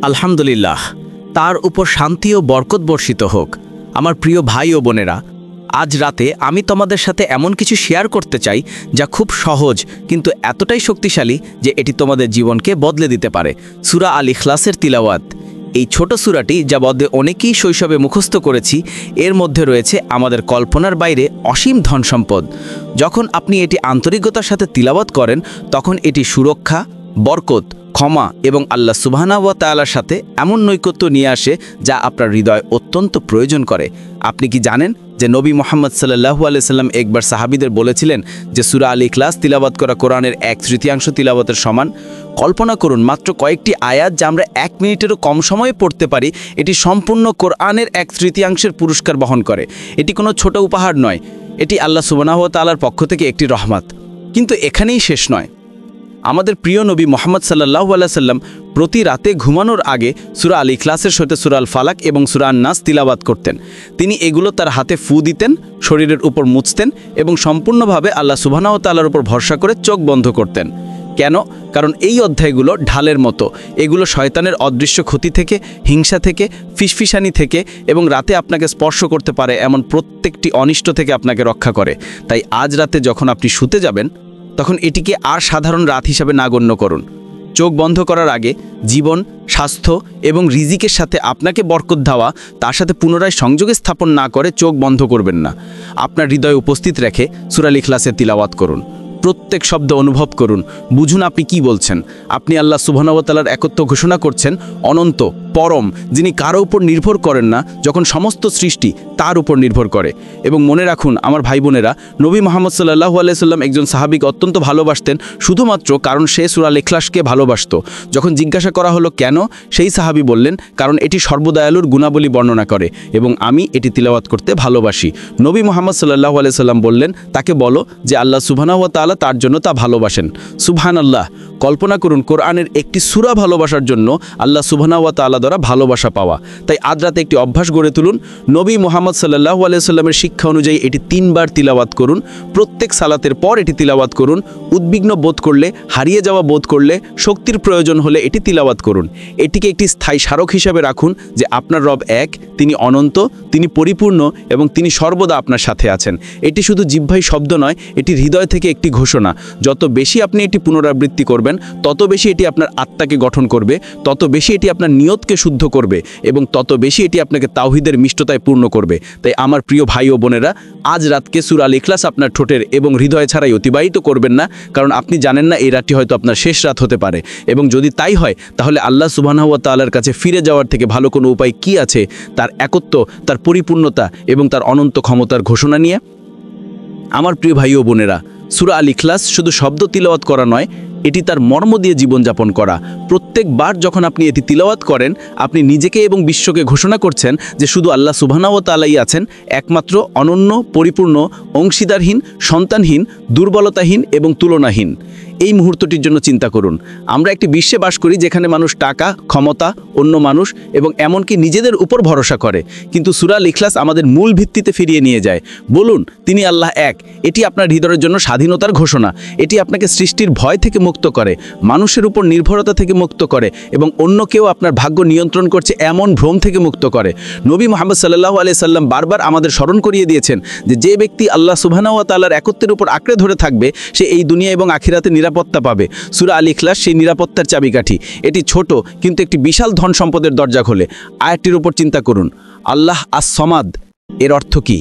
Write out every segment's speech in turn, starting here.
আলহামদুলিল্লাহ, তার উপর শান্তি ও বরকত বর্ষিত হোক। আমার প্রিয় ভাই ও বোনেরা, আজ রাতে আমি তোমাদের সাথে এমন কিছু শেয়ার করতে চাই যা খুব সহজ কিন্তু এতটাই শক্তিশালী যে এটি তোমাদের জীবনকে বদলে দিতে পারে। সূরা আল ইখলাসের তিলাওয়াত। এই ছোট সূরাটি যা বদলে অনেকেই শৈশবে মুখস্থ করেছি, এর মধ্যে রয়েছে আমাদের কল্পনার বাইরে অসীম ধনসম্পদ। যখন আপনি এটি আন্তরিকতার সাথে তিলাওয়াত করেন, তখন এটি সুরক্ষা, বরকত, ক্ষমা এবং আল্লাহ সুবহানাহু ওয়া তাআলার সাথে এমন নৈকট্য নিয়ে আসে যা আপনার হৃদয় অত্যন্ত প্রয়োজন করে। আপনি কি জানেন যে নবী মুহাম্মদ সাল্লাল্লাহু আলাইহি সাল্লাম একবার সাহাবীদের বলেছিলেন যে সূরা আল ইখলাস তিলাওয়াত করা কোরআনের 1/3 তিলাওয়াতের সমান। কল্পনা করুন, মাত্র কয়েকটি আয়াত যা আমরা 1 মিনিটেরও কম সময়ে পড়তে পারি, এটি সম্পূর্ণ কোরআনের 1/3 পুরস্কার বহন করে। এটি কোনো ছোট উপহার নয়, এটি আল্লাহ সুবহানাহু ওয়া তাআলার পক্ষ থেকে একটি রহমত। কিন্তু এখানেই শেষ নয়। আমাদের প্রিয় নবী মুহাম্মদ সাল্লাল্লাহু আলাইহি সাল্লাম প্রতি রাতে ঘুমানোর আগে সূরা আল ইখলাসের সাথে সূরা আল ফালাক এবং সূরা আন নাস তিলাওয়াত করতেন। তিনি এগুলো তার হাতে ফু দিতেন, শরীরের উপর মুছতেন এবং সম্পূর্ণভাবে আল্লাহ সুবহানাহু ওয়া তাআলার উপর ভরসা করে চোখ বন্ধ করতেন। কেন? কারণ এই অধ্যায়গুলো ঢালের মতো। এগুলো শয়তানের অদৃশ্য ক্ষতি থেকে, হিংসা থেকে, ফিসফিসানি থেকে এবং রাতে আপনাকে স্পর্শ করতে পারে এমন প্রত্যেকটি অনিষ্ট থেকে আপনাকে রক্ষা করে। তাই আজ রাতে যখন আপনি শুতে যাবেন, তখন এটিকে আর সাধারণ রাত হিসাবে না গণ্য করুন। চোখ বন্ধ করার আগে জীবন, স্বাস্থ্য এবং রিজিকের সাথে আপনাকে বরকত দেওয়া, তার সাথে পুনরায় সংযোগে স্থাপন না করে চোখ বন্ধ করবেন না। আপনার হৃদয়ে উপস্থিত রেখে সূরা আল ইখলাসের তিলাওয়াত করুন। প্রত্যেক শব্দ অনুভব করুন, বুঝুন আপনি কি বলছেন। আপনি আল্লাহ সুবহানাহু ওয়া তাআলার একত্ব ঘোষণা করছেন, অনন্ত, পরম, যিনি কারো উপর নির্ভর করেন না, যখন সমস্ত সৃষ্টি তার উপর নির্ভর করে। এবং মনে রাখুন আমার ভাই বোনেরা, নবী মুহাম্মদ সাল্লাল্লাহু আলাইহি সাল্লাম একজন সাহাবীকে অত্যন্ত ভালোবাসতেন শুধুমাত্র কারণ সে সূরা আল ইখলাসকে ভালোবাসত। যখন জিজ্ঞাসা করা হলো কেন, সেই সাহাবী বললেন, কারণ এটি সর্বদয়ালুর গুণাবলী বর্ণনা করে এবং আমি এটি তিলাওয়াত করতে ভালোবাসি। নবী মুহাম্মদ সাল্লাল্লাহু আলাইহি সাল্লাম বললেন, তাকে বলো যে আল্লাহ সুবহানাহু ওয়া তাআলা তার জন্য তা ভালোবাসেন। সুবহানাল্লাহ! কল্পনা করুন কোরআনের একটি সূরা ভালোবাসার জন্য আল্লাহ সুবহানাহু ওয়া তাআলা দ্বারা ভালোবাসা পাওয়া। তাই আজ রাতে একটি অভ্যাস গড়ে তুলুন। নবী মুহাম্মদ সাল্লাল্লাহু আলাইহি সাল্লামের শিক্ষা অনুযায়ী এটি 3 বার তিলাওয়াত করুন। প্রত্যেক সালাতের পর এটি তিলাওয়াত করুন। উদ্বিগ্ন বোধ করলে, হারিয়ে যাওয়া বোধ করলে, শক্তির প্রয়োজন হলে এটি তিলাওয়াত করুন। এটিকে একটি স্থায়ী স্মারক হিসাবে রাখুন যে আপনার রব এক, তিনি অনন্ত, তিনি পরিপূর্ণ এবং তিনি সর্বদা আপনার সাথে আছেন। এটি শুধু জিহ্বাই শব্দ নয়, এটি হৃদয় থেকে একটি ঘোষণা। যত বেশি আপনি এটি পুনরাবৃত্তি করবেন, তত বেশি এটি আপনার আত্মাকে গঠন করবে, তত বেশি এটি আপনার নিয়তকে শুদ্ধ করবে এবং তত বেশি এটি আপনাকে তাওহীদের মিষ্টতায় পূর্ণ করবে। তাই আমার প্রিয় ভাই ও বোনেরা, আজ রাতকে সূরা আল ইখলাস আপনার ঠোঁটের এবং হৃদয় ছাড়াই অতিবাহিত করবেন না, কারণ আপনি জানেন না এই রাতটি হয়তো আপনার শেষ রাত হতে পারে। এবং যদি তাই হয়, তাহলে আল্লাহ সুবহানাহু ওয়া তাআলার কাছে ফিরে যাওয়ার থেকে ভালো কোনো উপায় কি আছে? তার একত্ব, তার পরিপূর্ণতা এবং তার অনন্ত ক্ষমতার ঘোষণা নিয়ে। আমার প্রিয় ভাই ও বোনেরা, সূরা আল ইখলাস শুধু শব্দ তিলাওয়াত করা নয়, এটি তার মর্ম দিয়ে জীবনযাপন করা। প্রত্যেকবার যখন আপনি এটি তিলাওয়াত করেন, আপনি নিজেকে এবং বিশ্বকে ঘোষণা করছেন যে শুধু আল্লাহ সুবহানাহু ওয়া তাআলাই আছেন, একমাত্র, অনন্য, পরিপূর্ণ, অংশীদারহীন, সন্তানহীন, দুর্বলতাহীন এবং তুলনাহীন। এই মুহূর্তটির জন্য চিন্তা করুন। আমরা একটি বিশ্বে বাস করি যেখানে মানুষ টাকা, ক্ষমতা, অন্য মানুষ এবং এমনকি নিজেদের উপর ভরসা করে, কিন্তু সূরা আল ইখলাস আমাদের মূল ভিত্তিতে ফিরিয়ে নিয়ে যায়। বলুন, তিনি আল্লাহ এক। এটি আপনার হৃদয়ের জন্য স্বাধীনতার ঘোষণা। এটি আপনাকে সৃষ্টির ভয় থেকে মুক্ত করে, মানুষের উপর নির্ভরতা থেকে মুক্ত করে এবং অন্য কেউ আপনার ভাগ্য নিয়ন্ত্রণ করছে এমন ভ্রম থেকে মুক্ত করে। নবী মুহাম্মদ সাল্লাল্লাহু আলাইহি সাল্লাম বারবার আমাদের স্মরণ করিয়ে দিয়েছেন যে যে ব্যক্তি আল্লাহ সুবহানাহু ওয়া তাআলার একত্বের উপর আঁকড়ে ধরে থাকবে, সে এই দুনিয়া এবং আখিরাতে নিরাপত্তা পাবে। সূরা আল ইখলাস সেই নিরাপত্তার চাবিকাঠি। এটি ছোট কিন্তু একটি বিশাল ধন সম্পদের দরজা খোলে। আয়াতটির উপর চিন্তা করুন, আল্লাহ আস-সামাদ। এর অর্থ কি?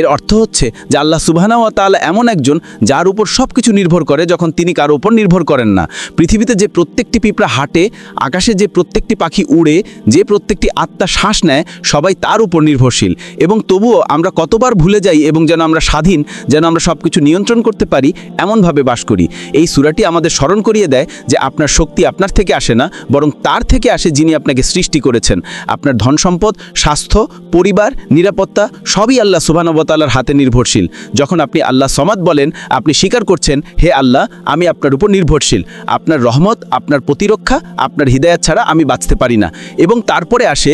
এর অর্থ হচ্ছে যে আল্লাহ সুবহানাহু ওয়া তাআলা এমন একজন যার উপর সব কিছু নির্ভর করে যখন তিনি কারো উপর নির্ভর করেন না। পৃথিবীতে যে প্রত্যেকটি পিঁপড়া হাঁটে, আকাশে যে প্রত্যেকটি পাখি উড়ে, যে প্রত্যেকটি আত্মা শ্বাস নেয়, সবাই তার উপর নির্ভরশীল। এবং তবুও আমরা কতবার ভুলে যাই এবং যেন আমরা স্বাধীন, যেন আমরা সব কিছু নিয়ন্ত্রণ করতে পারি এমনভাবে বাস করি। এই সূরাটি আমাদের স্মরণ করিয়ে দেয় যে আপনার শক্তি আপনার থেকে আসে না, বরং তার থেকে আসে যিনি আপনাকে সৃষ্টি করেছেন। আপনার ধন সম্পদ, স্বাস্থ্য, পরিবার, নিরাপত্তা সবই আল্লাহ সুবহানাহু ওয়া তাআলার হাতে নির্ভরশীল। যখন আপনি আল্লাহ সমাদ বলেন, আপনি স্বীকার করছেন, হে আল্লাহ, আমি আপনার উপর নির্ভরশীল। আপনার রহমত, আপনার প্রতিরক্ষা, আপনার হিদায়াত ছাড়া আমি বাঁচতে পারি না। এবং তারপরে আসে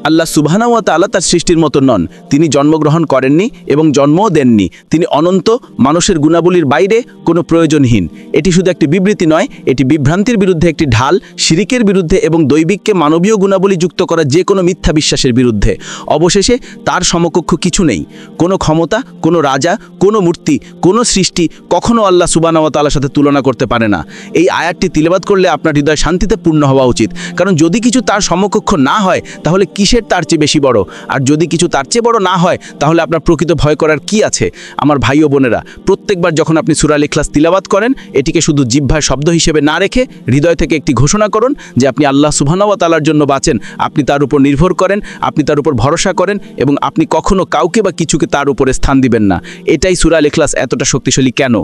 আল্লাহ সুবহানাহু ওয়া তাআলা তার সৃষ্টির মতো নন। তিনি জন্মগ্রহণ করেননি এবং জন্মও দেননি। তিনি অনন্ত, মানুষের গুণাবলীর বাইরে, কোনো প্রয়োজনহীন। এটি শুধু একটি বিবৃতি নয়, এটি বিভ্রান্তির বিরুদ্ধে একটি ঢাল, শিরিকের বিরুদ্ধে এবং দৈবিককে মানবীয় গুণাবলী যুক্ত করা যে কোনো মিথ্যা বিশ্বাসের বিরুদ্ধে। অবশেষে তার সমকক্ষ কিছু নেই। কোনো ক্ষমতা, কোনো রাজা, কোনো মূর্তি, কোনো সৃষ্টি কখনো আল্লাহ সুবহানাহু ওয়া তাআলার সাথে তুলনা করতে পারে না। এই আয়াতটি তিলাওয়াত করলে আপনার হৃদয় শান্তিতে পূর্ণ হওয়া উচিত, কারণ যদি কিছু তার সমকক্ষ না হয় তাহলে কিসের তার চেয়ে বেশি বড়? আর যদি কিছু তার চেয়ে বড় না হয় তাহলে আপনার প্রকৃত ভয় করার কি আছে? আমার ভাই ও বোনেরা, প্রত্যেকবার যখন আপনি সূরা আল ইখলাস তিলাওয়াত করেন, এটিকে শুধু জিহ্বার শব্দ হিসেবে না রেখে হৃদয় থেকে একটি ঘোষণা করুন যে আপনি আল্লাহ সুবহানাহু ওয়া তাআলার জন্য বাঁচেন, আপনি তার উপর নির্ভর করেন, আপনি তার উপর ভরসা করেন এবং আপনি কখনো কাউকে বা কিছুকে তার উপরে স্থান দিবেন না। এটাই সূরা আল ইখলাস এতটা শক্তিশালী কেন?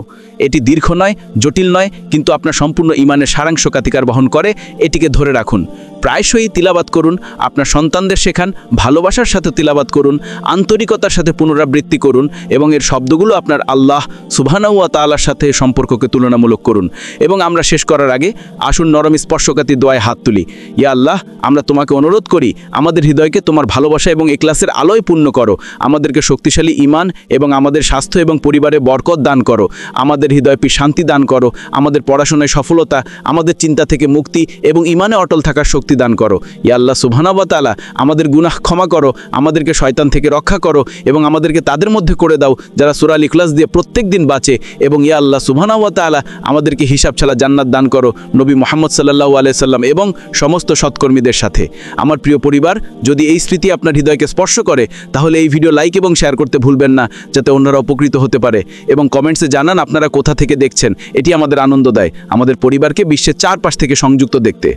এটি দীর্ঘ নয়, জটিল নয়, কিন্তু আপনার সম্পূর্ণ ঈমানের সারাংশ কাতিকার বহন করে। এটিকে ধরে রাখুন, প্রায়শই তিলাওয়াত করুন, আপনার সন্তানদের শেখান, ভালোবাসার সাথে তিলাওয়াত করুন, আন্তরিকতার সাথে পুনরাবৃত্তি করুন এবং এর শব্দগুলো আপনার আল্লাহ সুবহানাহু ওয়া তাআলার সাথে সম্পর্ককে তুলনামূলক করুন। এবং আমরা শেষ করার আগে আসুন নরম স্পর্শকাতী দোয়ায় হাত তুলি। ইয়া আল্লাহ, আমরা তোমাকে অনুরোধ করি, আমাদের হৃদয়কে তোমার ভালোবাসা এবং ইখলাসের আলোয় পূর্ণ করো, আমাদেরকে শক্তিশালী ঈমান এবং আমাদের স্বাস্থ্য এবং পরিবারে বরকত দান করো, আমাদের হৃদয়ে শান্তি দান করো, আমাদের পড়াশোনায় সফলতা, আমাদের চিন্তা থেকে মুক্তি এবং ঈমানে অটল থাকার শক্তি দান করো। ইয়া আল্লাহ সুবহানাহু ওয়া তাআলা, আমাদের গুনাহ ক্ষমা করো, আমাদেরকে শয়তান থেকে রক্ষা করো এবং আমাদেরকে তাদের মধ্যে করে দাও যারা সূরা আল ইখলাস দিয়ে প্রত্যেক দিন বাঁচে। এবং ইয়া আল্লাহ সুবহানাহু ওয়া তাআলা, আমাদেরকে হিসাব ছাড়া জান্নাত দান করো নবী মুহাম্মদ সাল্লাল্লাহু আলাইহি সাল্লাম এবং সমস্ত সৎকর্মীদের সাথে। আমার প্রিয় পরিবার, যদি এই স্মৃতি আপনার হৃদয়কে স্পর্শ করে তাহলে এই ভিডিও লাইক এবং শেয়ার করতে ভুলবেন না, যাতে অন্যরা উপকৃত হতে পারে। এবং কমেন্টসে জানান আপনারা কোথা থেকে দেখছেন। এটি আমাদের আনন্দ দেয়, আমাদের পরিবারকে বিশ্বের চারপাশ থেকে সংযুক্ত দেখতে।